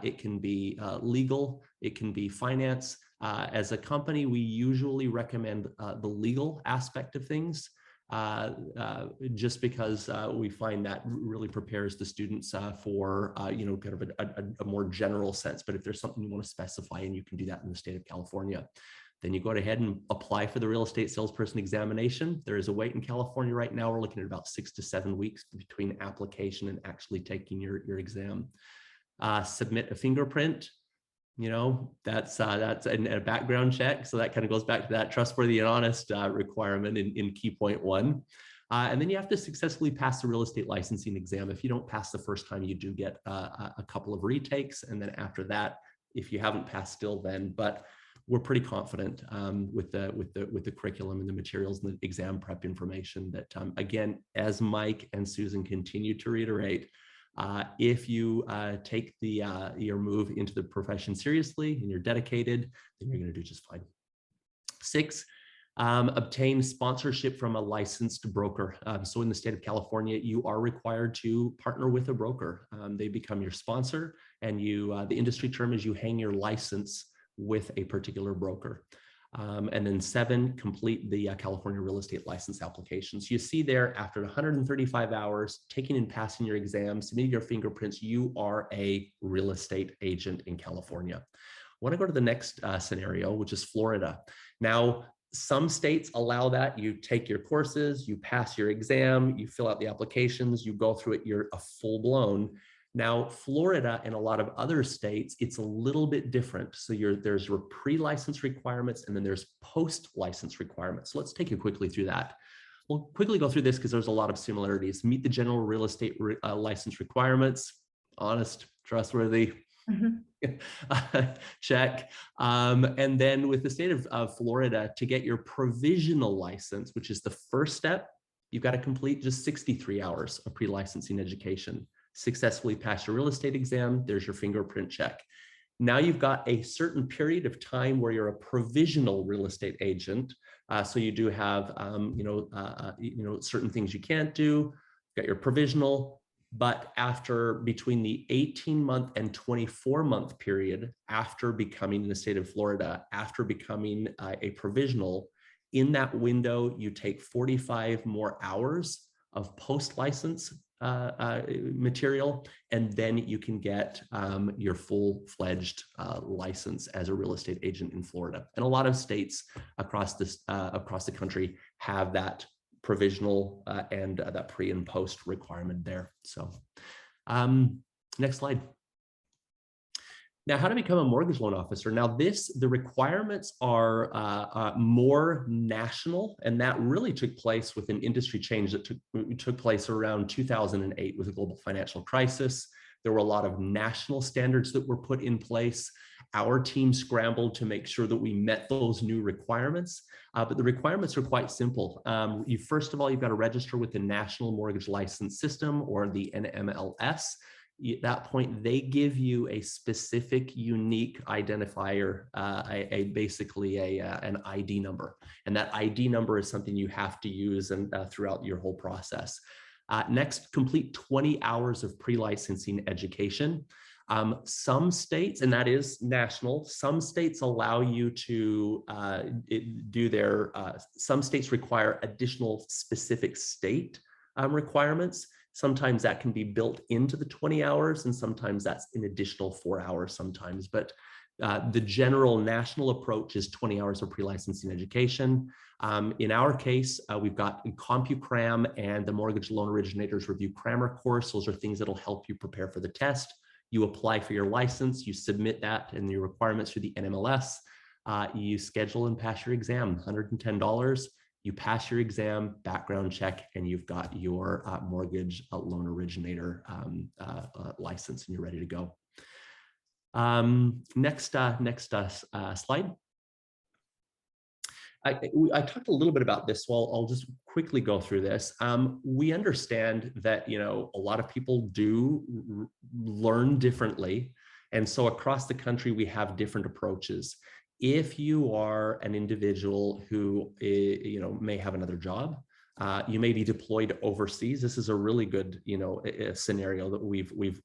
It can be legal. It can be finance. As a company, we usually recommend the legal aspect of things. Just because we find that really prepares the students for, kind of a more general sense. But if there's something you want to specify, and you can do that in the state of California, then you go ahead and apply for the real estate salesperson examination. There is a wait in California right now. We're looking at about 6 to 7 weeks between application and actually taking your exam. Submit a fingerprint. That's a background check. So that kind of goes back to that trustworthy and honest requirement in key point 1. And then you have to successfully pass the real estate licensing exam. If you don't pass the first time, you do get a couple of retakes. And then after that, if you haven't passed, still then. But we're pretty confident with the curriculum and the materials and the exam prep information that, again, as Mike and Susan continue to reiterate, if you take your move into the profession seriously and you're dedicated, then you're going to do just fine. 6, obtain sponsorship from a licensed broker. So in the state of California, you are required to partner with a broker. They become your sponsor, and the industry term is you hang your license with a particular broker. And then 7, complete the California real estate license applications. You see there, after 135 hours, taking and passing your exam, submitting your fingerprints, you are a real estate agent in California. I want to go to the next scenario, which is Florida. Now, some states allow that. You take your courses, you pass your exam, you fill out the applications, you go through it, you're a full-blown. Now, Florida and a lot of other states, it's a little bit different. So there's pre-license requirements and then there's post-license requirements. So let's take you quickly through that. We'll quickly go through this because there's a lot of similarities. Meet the general real estate license requirements. Honest, trustworthy. Check. And then with the state of Florida, to get your provisional license, which is the first step, you've got to complete just 63 hours of pre-licensing education. Successfully pass your real estate exam, there's your fingerprint check. Now you've got a certain period of time where you're a provisional real estate agent. So you do have, certain things you can't do. You've got your provisional, but after between the 18-month and 24-month period, after becoming in the state of Florida, after becoming a provisional, in that window, you take 45 more hours of post-license material, and then you can get your full-fledged license as a real estate agent in Florida. And a lot of states across the country have that provisional and that pre and post requirement there. So next slide. Now, how to become a mortgage loan officer. Now the requirements are more national, and that really took place with an industry change that took place around 2008 with the global financial crisis. There were a lot of national standards that were put in place. Our team scrambled to make sure that we met those new requirements, but the requirements are quite simple. First of all, you've got to register with the National Mortgage License System, or the NMLS. At that point, they give you a specific, unique identifier, basically an ID number. And that ID number is something you have to use throughout your whole process. Next, complete 20 hours of pre-licensing education. Some states, and that is national, some states allow you to some states require additional specific state requirements. Sometimes that can be built into the 20 hours, and sometimes that's an additional 4 hours sometimes. But the general national approach is 20 hours of pre-licensing education. In our case, we've got CompuCram and the Mortgage Loan Originators Review Crammer course. Those are things that'll help you prepare for the test. You apply for your license, you submit that and your requirements through the NMLS. You schedule and pass your exam, $110. You pass your exam, background check, and you've got your mortgage loan originator license, and you're ready to go. Next slide. I talked a little bit about this, so I'll just quickly go through this. We understand that a lot of people do learn differently, and so across the country we have different approaches. If you are an individual who may have another job, you may be deployed overseas. This is a really good scenario that we've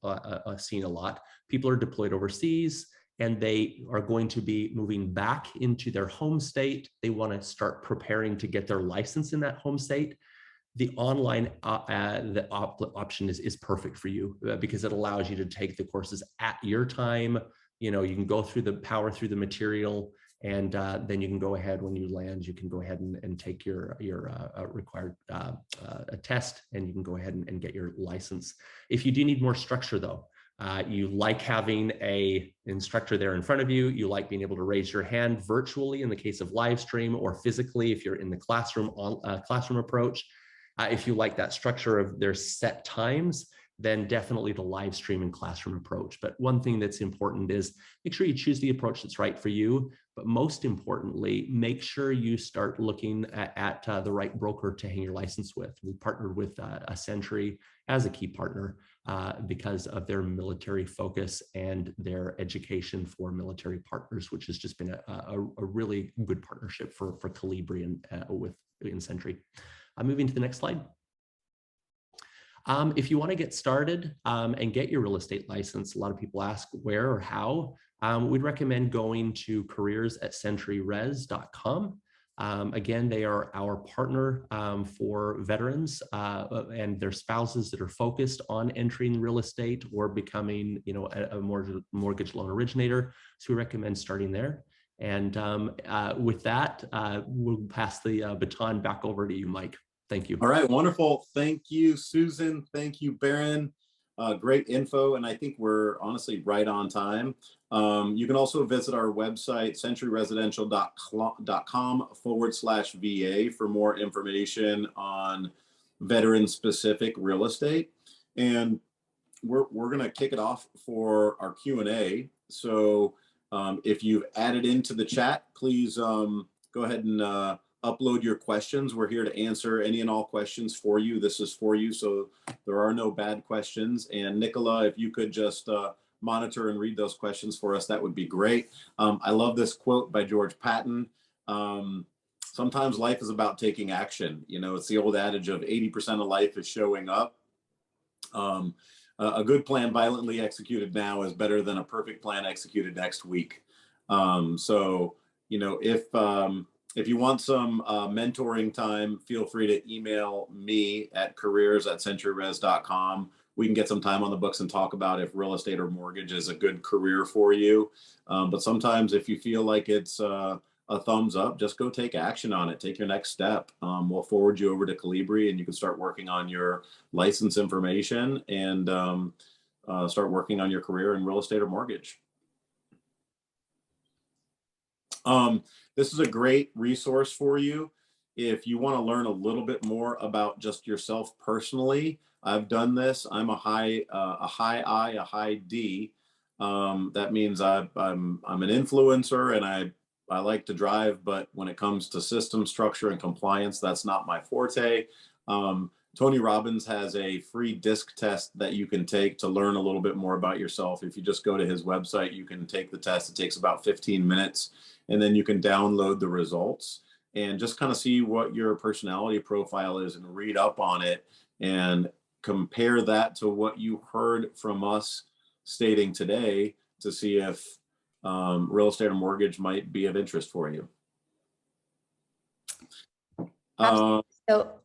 seen a lot. People are deployed overseas, and they are going to be moving back into their home state. They want to start preparing to get their license in that home state. The online option is perfect for you because it allows you to take the courses at your time. You can go power through the material, and then you can go ahead when you land, you can go ahead and take your required test, and you can go ahead and get your license. If you do need more structure though, you like having an instructor there in front of you, you like being able to raise your hand virtually in the case of live stream, or physically if you're in the classroom approach. If you like that structure of their set times, then definitely the live stream and classroom approach. But one thing that's important is make sure you choose the approach that's right for you. But most importantly, make sure you start looking at the right broker to hang your license with. We partnered with a Century as a key partner because of their military focus and their education for military partners, which has just been a really good partnership for Calibri in Century. Moving to the next slide. If you want to get started and get your real estate license, a lot of people ask where or how. we'd recommend going to careers@centuryres.com. Again, they are our partner for veterans and their spouses that are focused on entering real estate or becoming, a mortgage loan originator. So we recommend starting there. And with that, we'll pass the baton back over to you, Mike. Thank you. All right, wonderful. Thank you, Susan. Thank you, Baron. Great info, and I think we're honestly right on time. You can also visit our website, centuryresidential.com/VA for more information on veteran-specific real estate. And we're going to kick it off for our Q&A. So if you've added into the chat, please go ahead and upload your questions. We're here to answer any and all questions for you. This is for you, so there are no bad questions. And Nicola, if you could just monitor and read those questions for us, that would be great. I love this quote by George Patton. Sometimes life is about taking action. It's the old adage of 80% of life is showing up. A good plan violently executed now is better than a perfect plan executed next week. So, if you want some mentoring time, feel free to email me at careers@centuryres.com. We can get some time on the books and talk about if real estate or mortgage is a good career for you. But sometimes if you feel like it's a thumbs up, just go take action on it. Take your next step. We'll forward you over to Calibri and you can start working on your license information and start working on your career in real estate or mortgage. This is a great resource for you. If you want to learn a little bit more about just yourself personally, I've done this. I'm a high I, a high D. That means I'm an influencer and I like to drive, but when it comes to system structure and compliance, that's not my forte. Tony Robbins has a free disc test that you can take to learn a little bit more about yourself. If you just go to his website, you can take the test. It takes about 15 minutes. And then you can download the results and just kind of see what your personality profile is and read up on it and compare that to what you heard from us stating today to see if real estate or mortgage might be of interest for you. So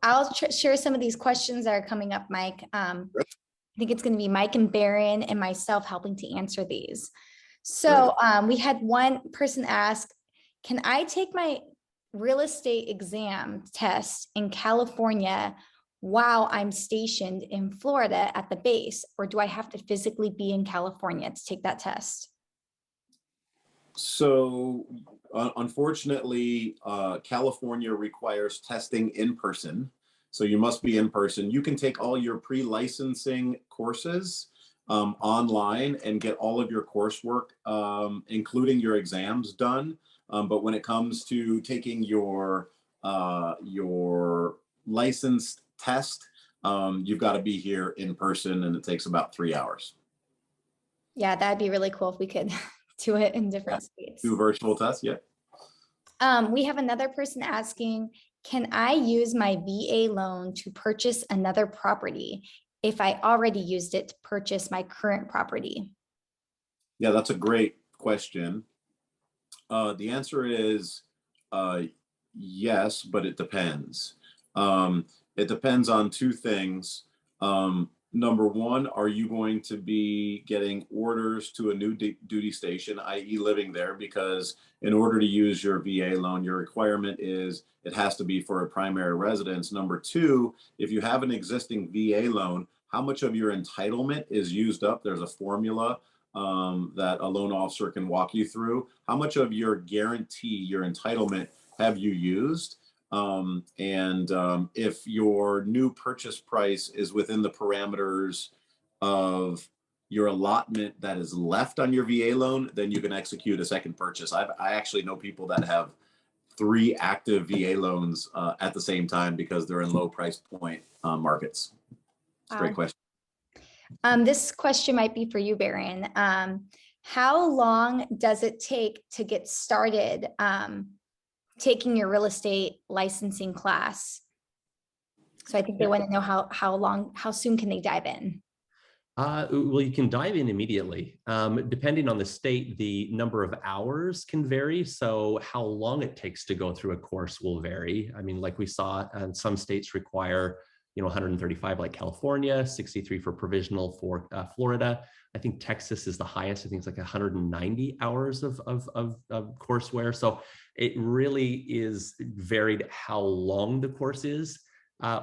I'll share some of these questions that are coming up, Mike. I think it's going to be Mike and Baron and myself helping to answer these. So we had one person ask, can I take my real estate exam test in California while I'm stationed in Florida at the base, or do I have to physically be in California to take that test? So unfortunately, California requires testing in person. So you must be in person. You can take all your pre-licensing courses online and get all of your coursework, including your exams done. But when it comes to taking your licensed test, you've got to be here in person, and it takes about 3 hours. Yeah, that'd be really cool if we could do it in different states. Do virtual tests, yeah. We have another person asking, can I use my VA loan to purchase another property if I already used it to purchase my current property? Yeah, that's a great question. The answer is yes, but it depends. It depends on two things. Number one, are you going to be getting orders to a new duty station, i.e. living there? Because in order to use your VA loan, your requirement is it has to be for a primary residence. Number two, if you have an existing VA loan, how much of your entitlement is used up? There's a formula that a loan officer can walk you through. How much of your guarantee, your entitlement, have you used? If your new purchase price is within the parameters of your allotment that is left on your VA loan, then you can execute a second purchase. I actually know people that have 3 active VA loans at the same time because they're in low price point markets. It's a great question. This question might be for you, Baron. How long does it take to get started taking your real estate licensing class? So I think they want to know how soon can they dive in? Well, you can dive in immediately. Depending on the state, the number of hours can vary. So how long it takes to go through a course will vary. I mean, like we saw, some states require, 135 like California, 63 for provisional for Florida. I think Texas is the highest. I think it's like 190 hours of courseware. So it really is varied how long the course is.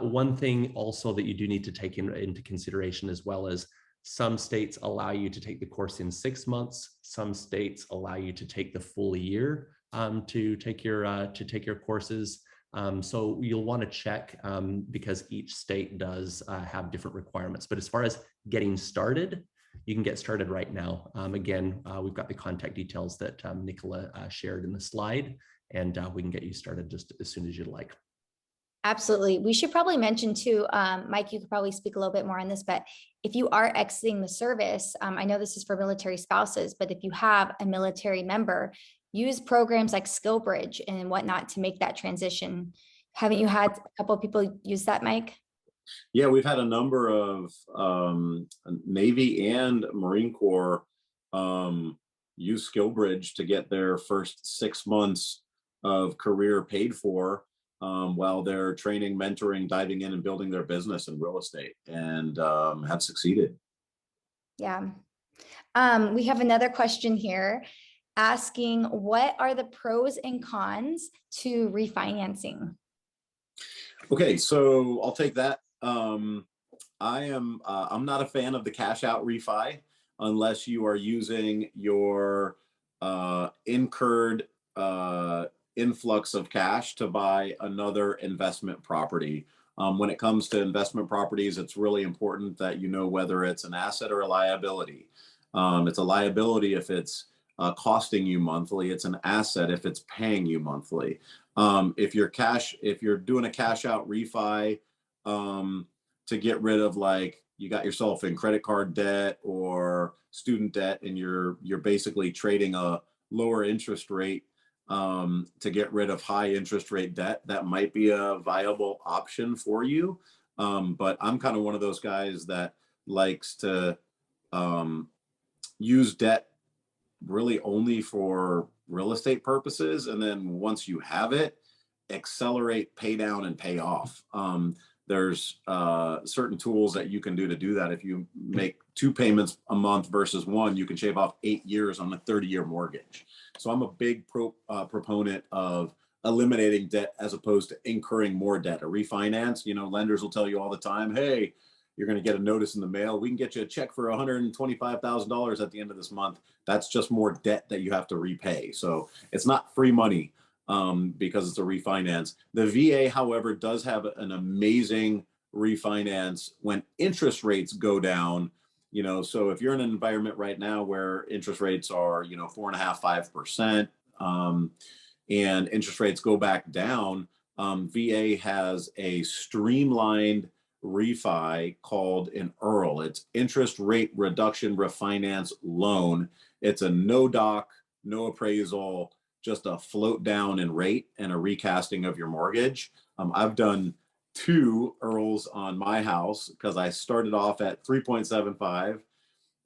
One thing also that you do need to take into consideration as well as some states allow you to take the course in 6 months. Some states allow you to take the full year to take your courses. So you'll want to check because each state does have different requirements. But as far as getting started, you can get started right now. Again, we've got the contact details that Nicola shared in the slide, and we can get you started just as soon as you'd like. Absolutely. We should probably mention too, Mike, you could probably speak a little bit more on this, but if you are exiting the service, I know this is for military spouses, but if you have a military member, use programs like SkillBridge and whatnot to make that transition. Haven't you had a couple of people use that, Mike? Yeah, we've had a number of Navy and Marine Corps use SkillBridge to get their first 6 months of career paid for while they're training, mentoring, diving in and building their business in real estate, and have succeeded. Yeah. We have another question here asking, what are the pros and cons to refinancing? Okay, so I'll take that. I'm not a fan of the cash out refi unless you are using your incurred influx of cash to buy another investment property. When it comes to investment properties, it's really important that you know whether it's an asset or a liability. It's a liability if it's costing you monthly. It's an asset if it's paying you monthly. If you're doing a cash out refi to get rid of, like, you got yourself in credit card debt or student debt, and you're basically trading a lower interest rate to get rid of high interest rate debt, that might be a viable option for you. But I'm kind of one of those guys that likes to use debt really only for real estate purposes. And then once you have it, accelerate, pay down, and pay off. There's certain tools that you can do to do that. If you make 2 payments a month versus 1, you can shave off 8 years on a 30-year mortgage. So I'm a big proponent of eliminating debt as opposed to incurring more debt. A refinance, lenders will tell you all the time, hey, you're going to get a notice in the mail. We can get you a check for $125,000 at the end of this month. That's just more debt that you have to repay. So it's not free money because it's a refinance. The VA, however, does have an amazing refinance when interest rates go down. So if you're in an environment right now where interest rates are, 4.5%, 5%, and interest rates go back down, VA has a streamlined refi called an IRRL. It's interest rate reduction refinance loan. It's a no doc, no appraisal, just a float down in rate and a recasting of your mortgage. I've done 2 IRRLs on my house because I started off at 3.75,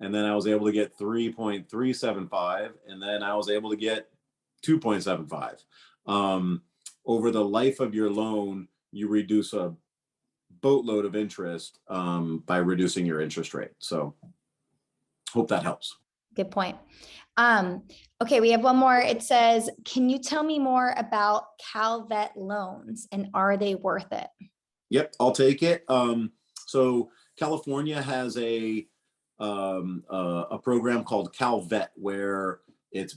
and then I was able to get 3.375, and then I was able to get 2.75. Over the life of your loan, you reduce a boatload of interest by reducing your interest rate. So hope that helps. Good point. Okay, we have one more. It says, can you tell me more about CalVet loans and are they worth it? Yep, I'll take it. So California has a program called CalVet where it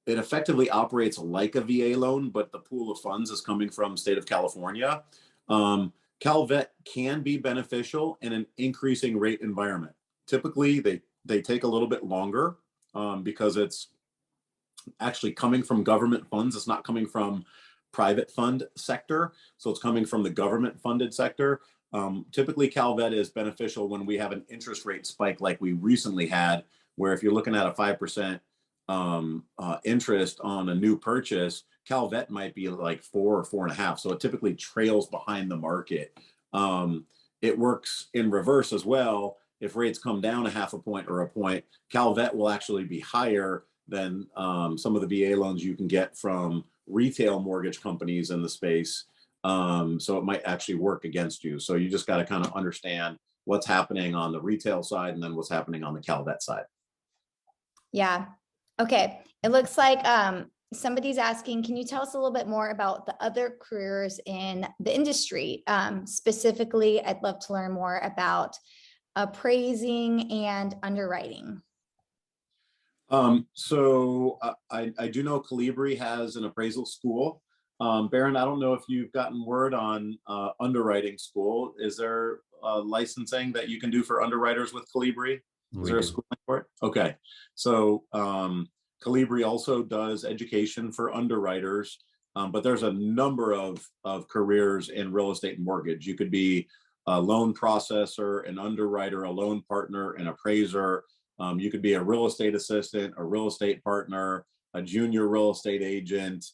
effectively operates like a VA loan, but the pool of funds is coming from state of California. CalVet can be beneficial in an increasing rate environment. Typically, they take a little bit longer because it's actually coming from government funds. It's not coming from private fund sector. So it's coming from the government funded sector. Typically, CalVet is beneficial when we have an interest rate spike like we recently had, where if you're looking at a 5% interest on a new purchase, CalVet might be like 4 or 4.5. So it typically trails behind the market. It works in reverse as well. if rates come down a half a point or a point, CalVet will actually be higher than some of the VA loans you can get from retail mortgage companies in the space. So it might actually work against you. So you just got to kind of understand what's happening on the retail side and then what's happening on the CalVet side. Yeah. Okay. It looks like somebody's asking, can you tell us a little bit more about the other careers in the industry? Specifically, I'd love to learn more about appraising and underwriting. So I do know Calibri has an appraisal school. Baron, I don't know if you've gotten word on underwriting school. Is there licensing that you can do for underwriters with Calibri? Is there a schooling for it? Okay. So Calibri also does education for underwriters, but there's a number of careers in real estate and mortgage. You could be a loan processor, an underwriter, a loan partner, an appraiser. You could be a real estate assistant, a real estate partner, a junior real estate agent.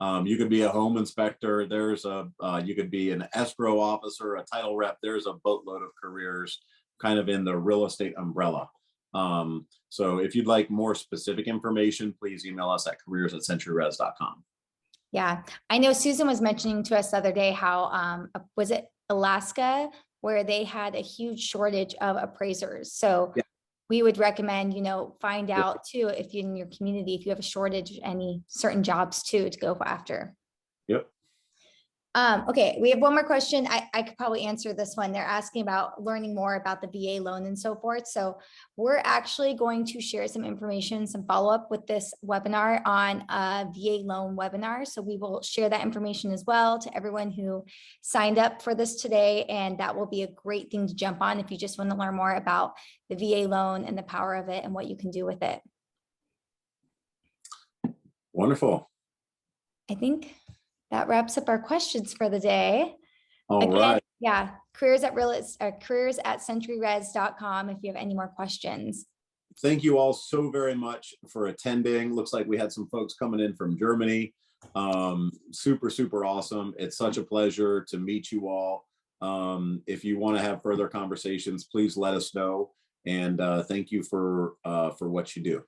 You could be a home inspector. You could be an escrow officer, a title rep. There's a boatload of careers kind of in the real estate umbrella. So if you'd like more specific information, please email us at careers@centuryres.com. Yeah, I know Susan was mentioning to us the other day how, was it Alaska, where they had a huge shortage of appraisers. So yeah, we would recommend, find out too, if you're in your community, if you have a shortage, any certain jobs too, to go after. Yep. Okay, we have one more question. I could probably answer this one. They're asking about learning more about the VA loan and so forth. So we're actually going to share some information, some follow-up with this webinar on a VA loan webinar. So we will share that information as well to everyone who signed up for this today. And that will be a great thing to jump on if you just want to learn more about the VA loan and the power of it and what you can do with it. Wonderful. I think that wraps up our questions for the day. All right. Yeah, careers@centuryres.com if you have any more questions. Thank you all so very much for attending. Looks like we had some folks coming in from Germany. Super, super awesome. It's such a pleasure to meet you all. If you want to have further conversations, please let us know. And thank you for what you do.